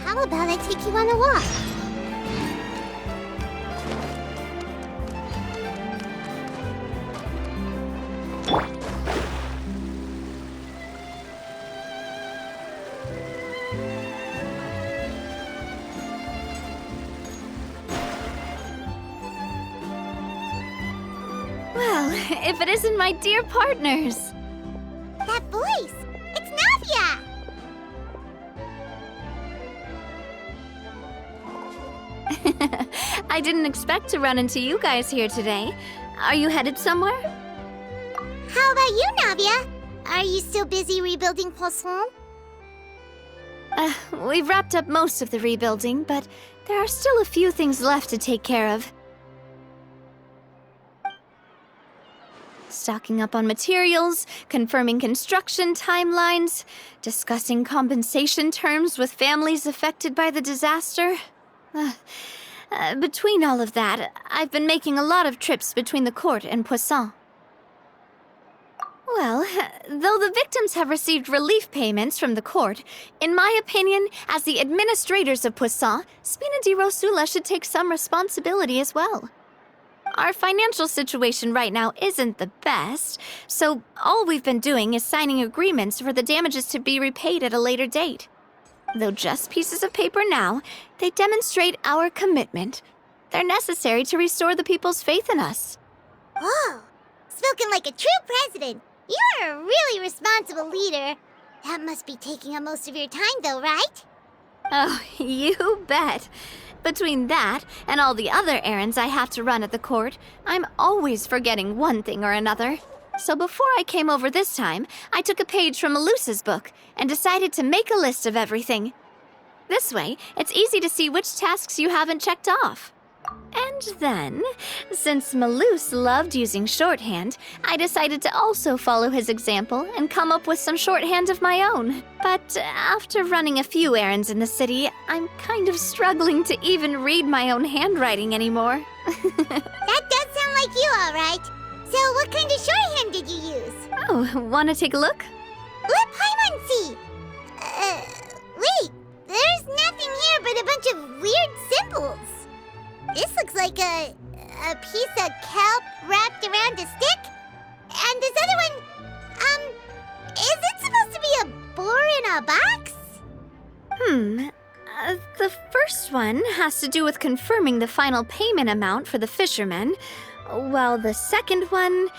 How about I take you on a walk? Well, if it isn't my dear partners. That voice! It's Navia! I didn't expect to run into you guys here today. Are you headed somewhere? How about you, Navia? Are you still busy rebuilding Poisson? We've wrapped up most of the rebuilding, but there are still a few things left to take care of. Stocking up on materials, confirming construction timelines, discussing compensation terms with families affected by the disaster. Between all of that, I've been making a lot of trips between the court and Poisson. Well, though the victims have received relief payments from the court, in my opinion, as the administrators of Poisson, Spina di Rosula should take some responsibility as well. Our financial situation right now isn't the best, so all we've been doing is signing agreements for the damages to be repaid at a later date. Though just pieces of paper now, they demonstrate our commitment. They're necessary to restore the people's faith in us. Oh, spoken like a true president. You're a really responsible leader. That must be taking up most of your time, though, right? Oh, you bet. Between that and all the other errands I have to run at the court, I'm always forgetting one thing or another. So before I came over this time, I took a page from Melusa's book and decided to make a list of everything. This way, it's easy to see which tasks you haven't checked off. And then, since Melus loved using shorthand, I decided to also follow his example and come up with some shorthand of my own. But after running a few errands in the city, I'm kind of struggling to even read my own handwriting anymore. That does sound like you, all right. So what kind of shorthand did you use? Oh, wanna take a look? Let Paimon see. Wait, there's nothing here but a bunch of weird symbols. This looks like a piece of kelp wrapped around a stick. And this other one, is it supposed to be a boar in a box? The first one has to do with confirming the final payment amount for the fishermen, while the second one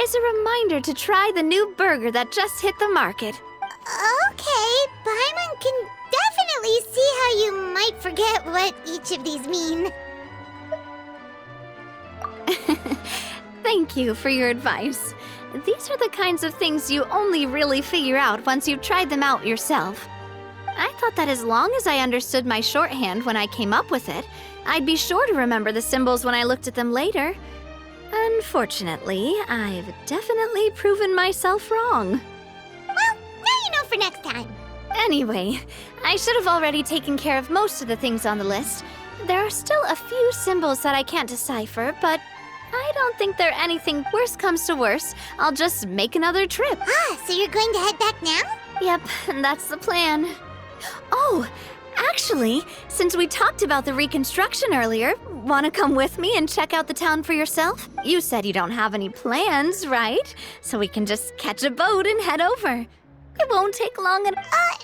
is a reminder to try the new burger that just hit the market. Okay, Paimon can definitely see how you might forget what each of these mean. Thank you for your advice. These are the kinds of things you only really figure out once you've tried them out yourself. I thought that as long as I understood my shorthand when I came up with it, I'd be sure to remember the symbols when I looked at them later. Unfortunately, I've definitely proven myself wrong. Well, now you know for next time. Anyway, I should have already taken care of most of the things on the list. There are still a few symbols that I can't decipher, but I don't think they're anything. Worst comes to worst, I'll just make another trip. So you're going to head back now? Yep, that's the plan. Oh, actually, since we talked about the reconstruction earlier, want to come with me and check out the town for yourself? You said you don't have any plans, right? So we can just catch a boat and head over. It won't take long at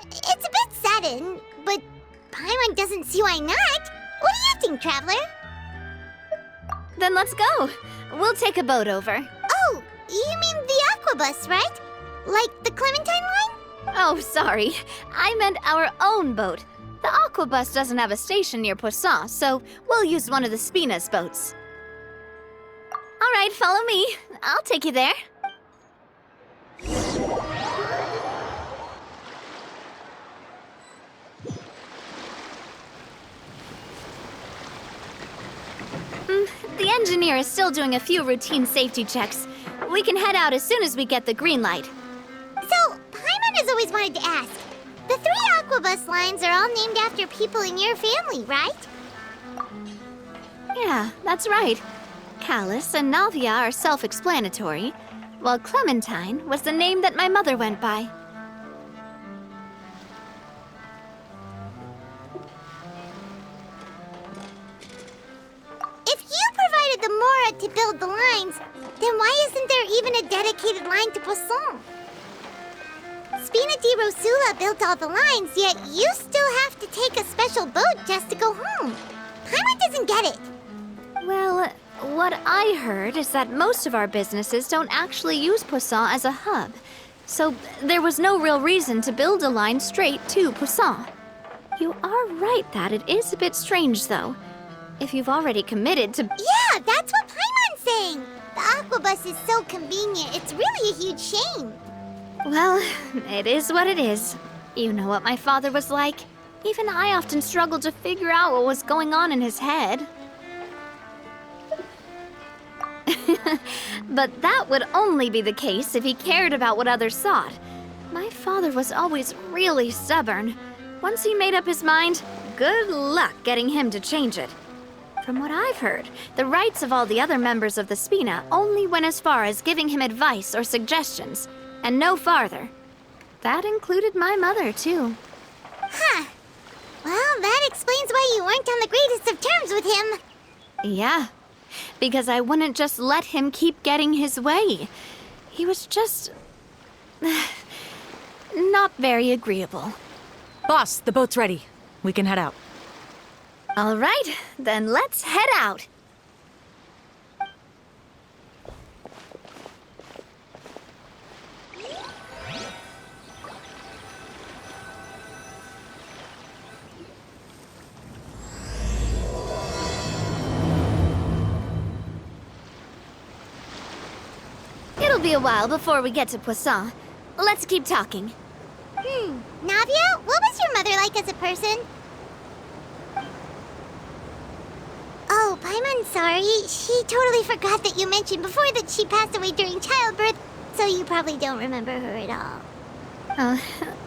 It's a bit sudden, but Paimon doesn't see why not. What do you think, Traveler? Then let's go. We'll take a boat over. Oh, you mean the Aquabus, right? Like the Clementine line? Oh, sorry. I meant our own boat. The Aquabus doesn't have a station near Poisson, so we'll use one of the Spina's boats. All right, follow me. I'll take you there. The engineer is still doing a few routine safety checks. We can head out as soon as we get the green light. So, Paimon has always wanted to ask. The 3 Aquabus lines are all named after people in your family, right? Yeah, that's right. Callus and Navia are self-explanatory, while Clementine was the name that my mother went by. to build the lines, then why isn't there even a dedicated line to Poisson? Spina di Rosula built all the lines, yet you still have to take a special boat just to go home. Paimon doesn't get it. Well, what I heard is that most of our businesses don't actually use Poisson as a hub. So there was no real reason to build a line straight to Poisson. You are right that it is a bit strange, though. If you've already committed to... Yeah, that's what Paimon's saying. The aquabus is so convenient, it's really a huge shame. Well, it is what it is. You know what my father was like. Even I often struggled to figure out what was going on in his head. But that would only be the case if he cared about what others thought. My father was always really stubborn. Once he made up his mind, good luck getting him to change it. From what I've heard, the rights of all the other members of the Spina only went as far as giving him advice or suggestions, and no farther. That included my mother, too. Huh. Well, that explains why you weren't on the greatest of terms with him. Yeah, because I wouldn't just let him keep getting his way. He was just... not very agreeable. Boss, the boat's ready. We can head out. All right, then let's head out. It'll be a while before we get to Poisson. Let's keep talking. Navia, what was your mother like as a person? Oh, Paimon, sorry. She totally forgot that you mentioned before that she passed away during childbirth, so you probably don't remember her at all.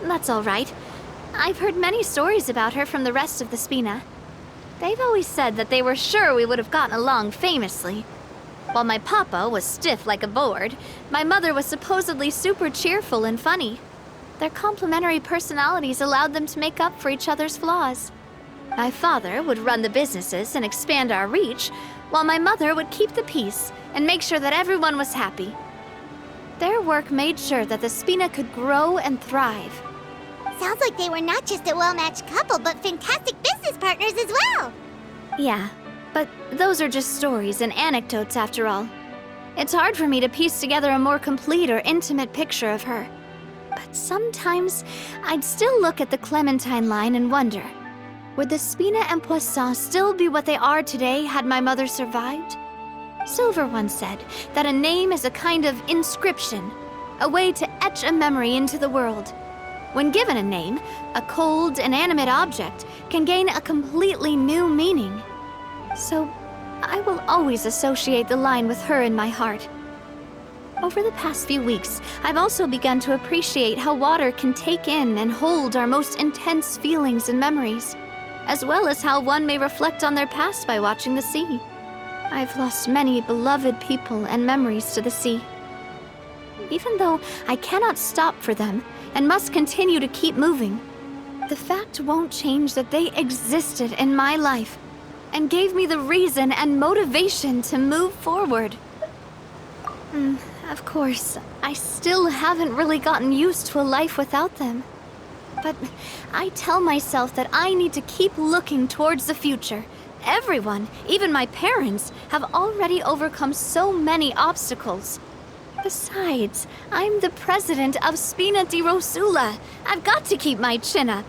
That's all right. I've heard many stories about her from the rest of the Spina. They've always said that they were sure we would have gotten along famously. While my papa was stiff like a board, my mother was supposedly super cheerful and funny. Their complementary personalities allowed them to make up for each other's flaws. My father would run the businesses and expand our reach, while my mother would keep the peace and make sure that everyone was happy. Their work made sure that the Spina could grow and thrive. Sounds like they were not just a well-matched couple, but fantastic business partners as well. Yeah, but those are just stories and anecdotes after all. It's hard for me to piece together a more complete or intimate picture of her. But sometimes I'd still look at the Clementine line and wonder, would the Spina and Poisson still be what they are today had my mother survived? Silver once said that a name is a kind of inscription, a way to etch a memory into the world. When given a name, a cold, inanimate object can gain a completely new meaning. So, I will always associate the line with her in my heart. Over the past few weeks, I've also begun to appreciate how water can take in and hold our most intense feelings and memories, as well as how one may reflect on their past by watching the sea. I've lost many beloved people and memories to the sea. Even though I cannot stop for them and must continue to keep moving, the fact won't change that they existed in my life and gave me the reason and motivation to move forward. Of course, I still haven't really gotten used to a life without them. But I tell myself that I need to keep looking towards the future. Everyone, even my parents, have already overcome so many obstacles. Besides, I'm the president of Spina di Rosula. I've got to keep my chin up.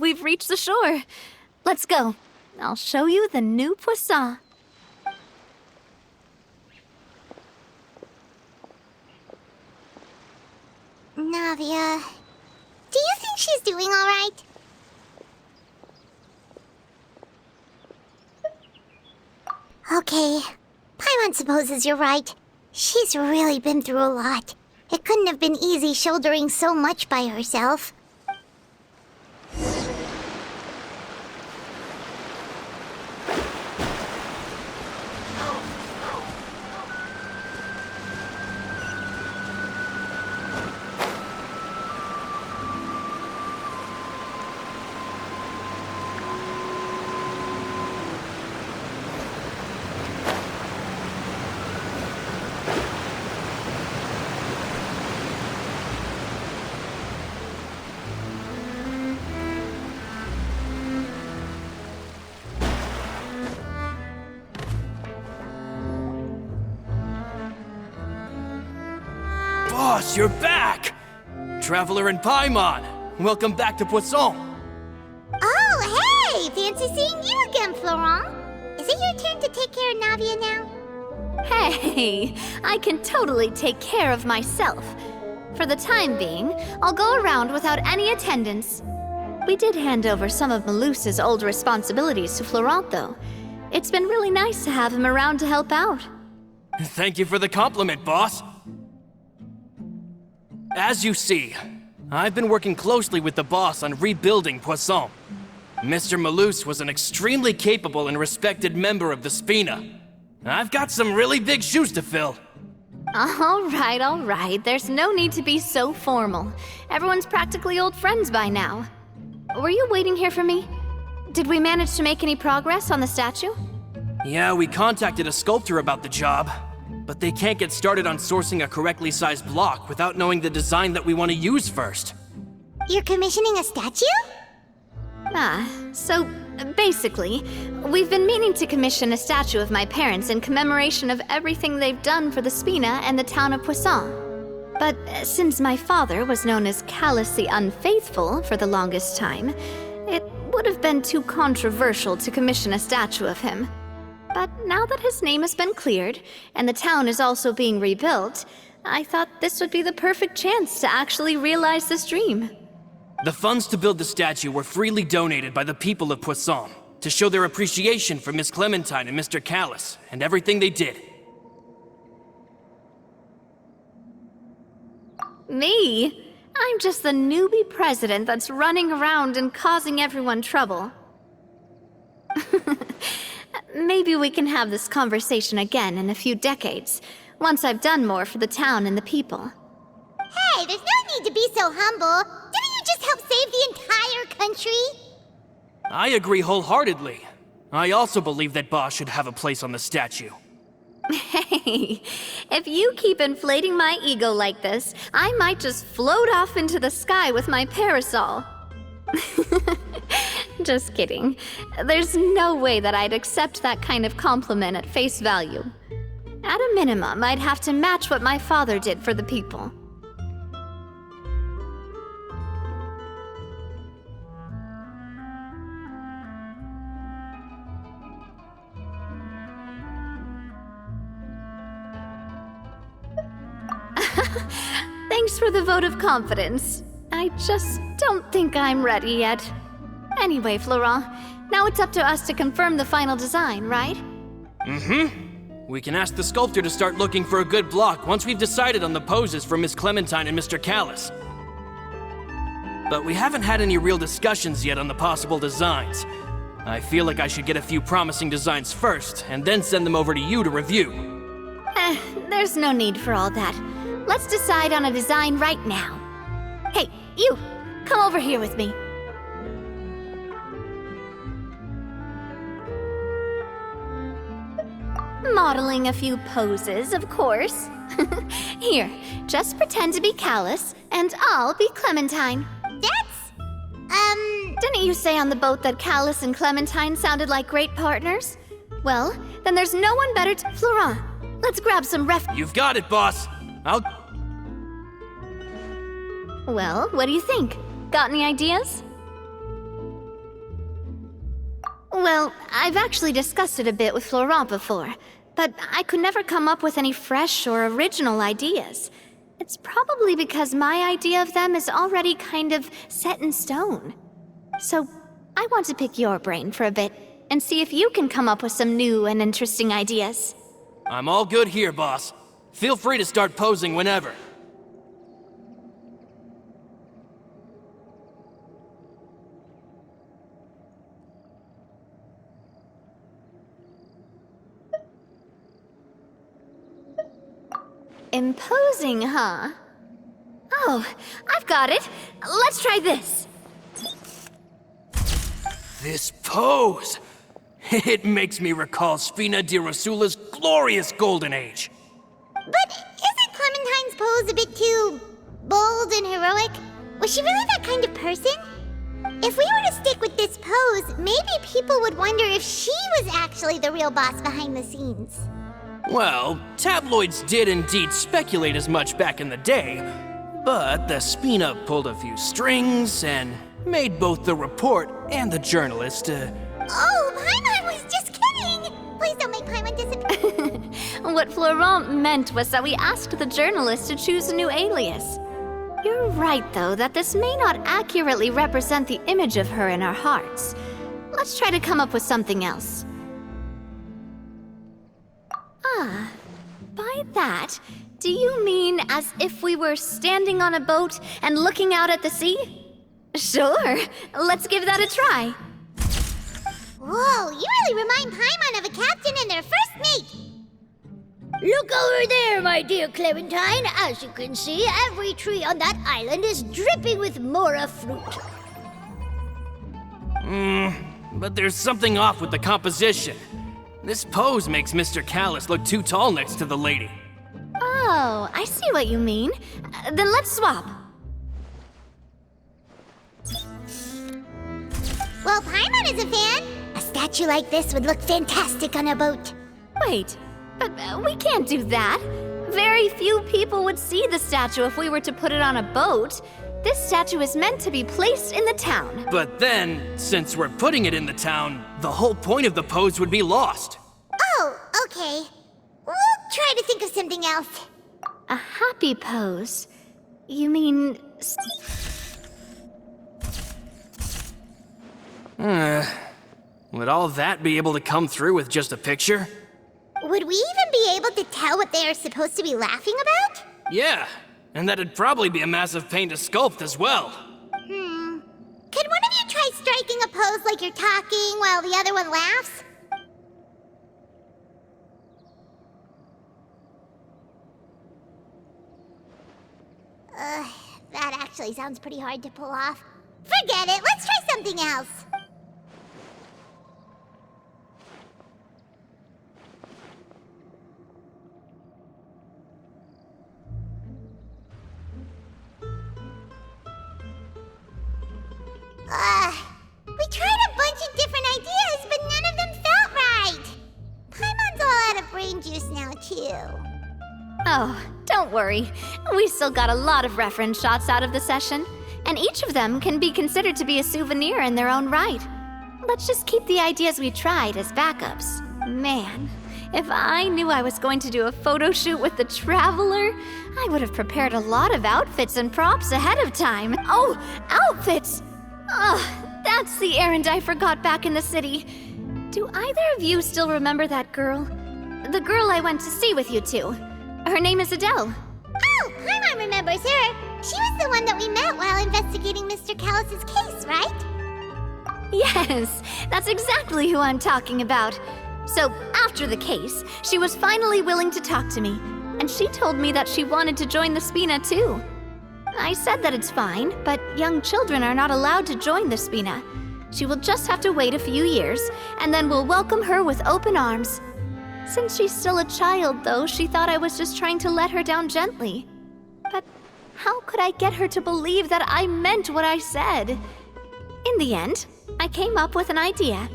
We've reached the shore. Let's go. I'll show you the new Poisson. Navia, do you think she's doing all right? Okay, Paimon supposes you're right. She's really been through a lot. It couldn't have been easy shouldering so much by herself. Boss, you're back! Traveler and Paimon, welcome back to Poisson. Oh, hey! Fancy seeing you again, Florent. Is it your turn to take care of Navia now? Hey, I can totally take care of myself. For the time being, I'll go around without any attendance. We did hand over some of Malus's old responsibilities to Florent, though. It's been really nice to have him around to help out. Thank you for the compliment, boss. As you see, I've been working closely with the boss on rebuilding Poisson. Mr. Malus was an extremely capable and respected member of the Spina. I've got some really big shoes to fill. All right. There's no need to be so formal. Everyone's practically old friends by now. Were you waiting here for me? Did we manage to make any progress on the statue? Yeah, we contacted a sculptor about the job, but they can't get started on sourcing a correctly sized block without knowing the design that we want to use first. You're commissioning a statue? So basically, we've been meaning to commission a statue of my parents in commemoration of everything they've done for the Spina and the town of Poisson. But since my father was known as callously unfaithful for the longest time, it would have been too controversial to commission a statue of him. But now that his name has been cleared, and the town is also being rebuilt, I thought this would be the perfect chance to actually realize this dream. The funds to build the statue were freely donated by the people of Poisson to show their appreciation for Miss Clementine and Mr. Callis and everything they did. Me? I'm just the newbie president that's running around and causing everyone trouble. Maybe we can have this conversation again in a few decades, once I've done more for the town and the people. Hey, there's no need to be so humble. Didn't you just help save the entire country? I agree wholeheartedly. I also believe that Boss should have a place on the statue. Hey, if you keep inflating my ego like this, I might just float off into the sky with my parasol. Just kidding. There's no way that I'd accept that kind of compliment at face value. At a minimum, I'd have to match what my father did for the people. Thanks for the vote of confidence. I just don't think I'm ready yet. Anyway, Florent, now it's up to us to confirm the final design, right? We can ask the sculptor to start looking for a good block once we've decided on the poses for Miss Clementine and Mr. Callis. But we haven't had any real discussions yet on the possible designs. I feel like I should get a few promising designs first, and then send them over to you to review. There's no need for all that. Let's decide on a design right now. Hey, you! Come over here with me. Modeling a few poses, of course. Here, just pretend to be Callus, and I'll be Clementine. Didn't you say on the boat that Callus and Clementine sounded like great partners? Well, then there's no one better to— Florent, let's grab some You've got it, boss. Well, what do you think? Got any ideas? Well, I've actually discussed it a bit with Florent before, but I could never come up with any fresh or original ideas. It's probably because my idea of them is already kind of set in stone. So, I want to pick your brain for a bit and see if you can come up with some new and interesting ideas. I'm all good here, boss. Feel free to start posing whenever. Imposing, huh? Oh, I've got it. Let's try this. This pose! It makes me recall Spina di Rosula's glorious golden age. But isn't Clementine's pose a bit too bold and heroic? Was she really that kind of person? If we were to stick with this pose, maybe people would wonder if she was actually the real boss behind the scenes. Well, tabloids did indeed speculate as much back in the day, but the Spina pulled a few strings and made both the report and the journalist, Oh, Paimon was just kidding! Please don't make Paimon disappear. What Florent meant was that we asked the journalist to choose a new alias. You're right, though, that this may not accurately represent the image of her in our hearts. Let's try to come up with something else. Ah, by that, do you mean as if we were standing on a boat and looking out at the sea? Sure, let's give that a try. Whoa, you really remind Paimon of a captain and their first mate. Look over there, my dear Clementine. As you can see, every tree on that island is dripping with mora fruit. but there's something off with the composition. This pose makes Mr. Callus look too tall next to the lady. Oh, I see what you mean. Then let's swap. Well, Paimon is a fan. A statue like this would look fantastic on a boat. Wait, but we can't do that. Very few people would see the statue if we were to put it on a boat. This statue is meant to be placed in the town. But then, since we're putting it in the town, the whole point of the pose would be lost. Oh, okay. We'll try to think of something else. A happy pose? You mean... Would all that be able to come through with just a picture? Would we even be able to tell what they are supposed to be laughing about? Yeah, and that'd probably be a massive pain to sculpt as well. Could one of you try striking a pose like you're talking while the other one laughs? That actually sounds pretty hard to pull off. Forget it, let's try something else. We tried a bunch of different ideas, but none of them felt right. Paimon's all out of brain juice now, too. Oh, don't worry. We still got a lot of reference shots out of the session, and each of them can be considered to be a souvenir in their own right. Let's just keep the ideas we tried as backups. Man, if I knew I was going to do a photo shoot with the Traveler, I would have prepared a lot of outfits and props ahead of time. Oh, outfits! That's the errand I forgot back in the city. Do either of you still remember that girl? The girl I went to see with you two. Her name is Adele. Oh, Paimon remembers her. She was the one that we met while investigating Mr. Callus's case, right? Yes, that's exactly who I'm talking about. So, after the case, she was finally willing to talk to me, and she told me that she wanted to join the Spina too. I said that it's fine, but young children are not allowed to join the Spina. She will just have to wait a few years, and then we'll welcome her with open arms. Since she's still a child, though, she thought I was just trying to let her down gently. But how could I get her to believe that I meant what I said? In the end, I came up with an idea.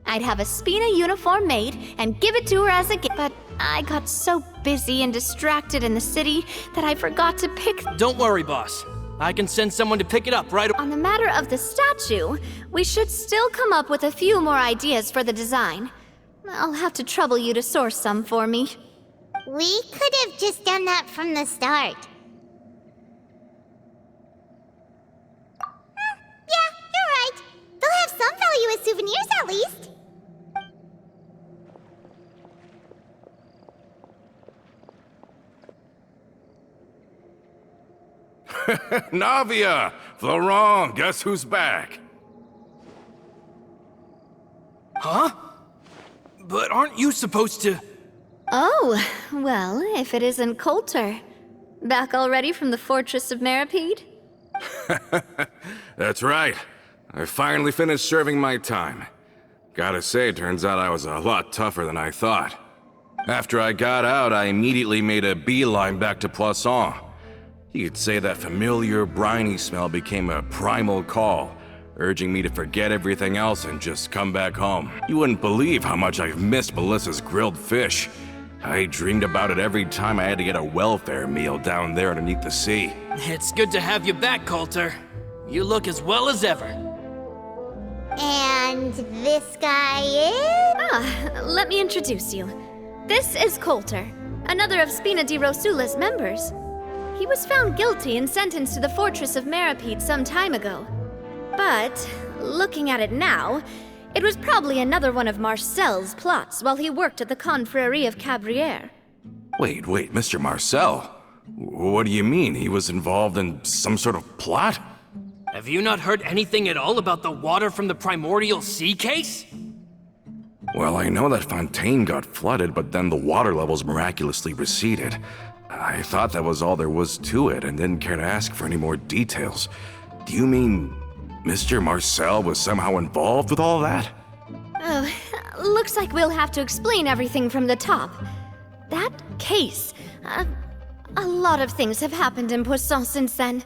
I'd have a Spina uniform made and give it to her as a gift. But I got so busy and distracted in the city that I forgot to pick... Don't worry, boss. I can send someone to pick it up right away. On the matter of the statue, we should still come up with a few more ideas for the design. I'll have to trouble you to source some for me. We could have just done that from the start. Yeah, you're right. They'll have some value as souvenirs at least. Navia! Florent, guess who's back? Huh? But aren't you supposed to... Oh, well, if it isn't Coulter. Back already from the Fortress of Meripede? That's right. I finally finished serving my time. Gotta say, turns out I was a lot tougher than I thought. After I got out, I immediately made a beeline back to Poisson. You could say that familiar, briny smell became a primal call, urging me to forget everything else and just come back home. You wouldn't believe how much I've missed Melissa's grilled fish. I dreamed about it every time I had to get a welfare meal down there underneath the sea. It's good to have you back, Coulter. You look as well as ever. And this guy is? Let me introduce you. This is Coulter, another of Spina di Rosula's members. He was found guilty and sentenced to the Fortress of Meripede some time ago. But, looking at it now, it was probably another one of Marcel's plots while he worked at the Confrérie of Cabrières. Wait, Mr. Marcel? What do you mean? He was involved in some sort of plot? Have you not heard anything at all about the water from the primordial sea case? Well, I know that Fontaine got flooded, but then the water levels miraculously receded. I thought that was all there was to it and didn't care to ask for any more details. Do you mean Mr. Marcel was somehow involved with all that? Oh, looks like we'll have to explain everything from the top. That case, a lot of things have happened in Poisson since then.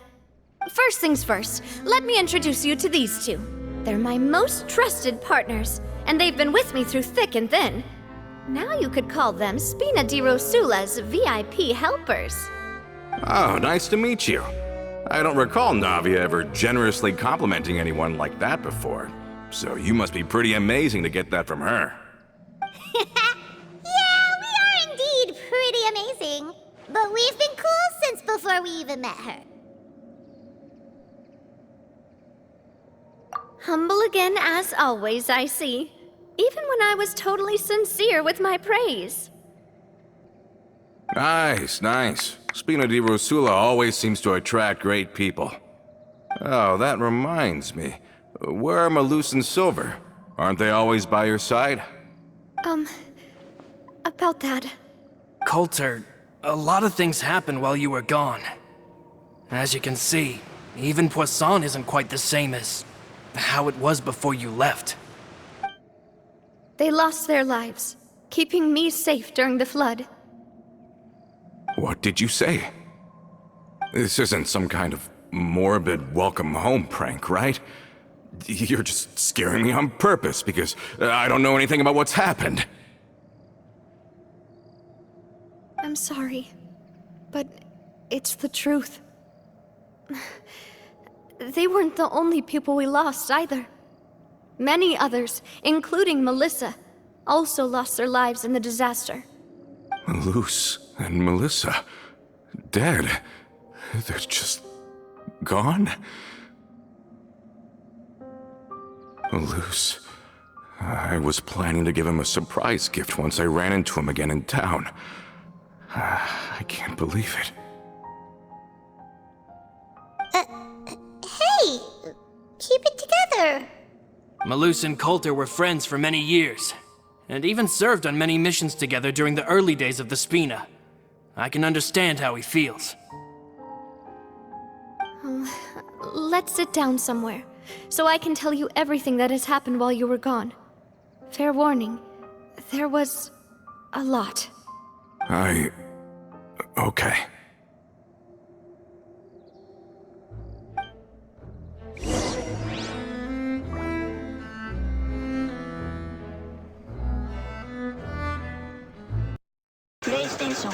First things first, let me introduce you to these two. They're my most trusted partners, and they've been with me through thick and thin. Now you could call them Spina di Rosula's VIP helpers. Oh, nice to meet you. I don't recall Navia ever generously complimenting anyone like that before. So you must be pretty amazing to get that from her. Yeah, we are indeed pretty amazing. But we've been cool since before we even met her. Humble again as always, I see. Even when I was totally sincere with my praise. Nice. Spina di Rosula always seems to attract great people. Oh, that reminds me. Where are Malus and Silver? Aren't they always by your side? About that. Coulter, a lot of things happened while you were gone. As you can see, even Poisson isn't quite the same as how it was before you left. They lost their lives, keeping me safe during the flood. What did you say? This isn't some kind of morbid welcome home prank, right? You're just scaring me on purpose because I don't know anything about what's happened. I'm sorry, but it's the truth. They weren't the only people we lost either. Many others, including Melissa, also lost their lives in the disaster. Malus and Melissa, dead. They're just gone? Malus, I was planning to give him a surprise gift once I ran into him again in town. I can't believe it. Hey, keep it together. Malus and Coulter were friends for many years, and even served on many missions together during the early days of the Spina. I can understand how he feels. Let's sit down somewhere, so I can tell you everything that has happened while you were gone. Fair warning, there was a lot. Okay. PlayStation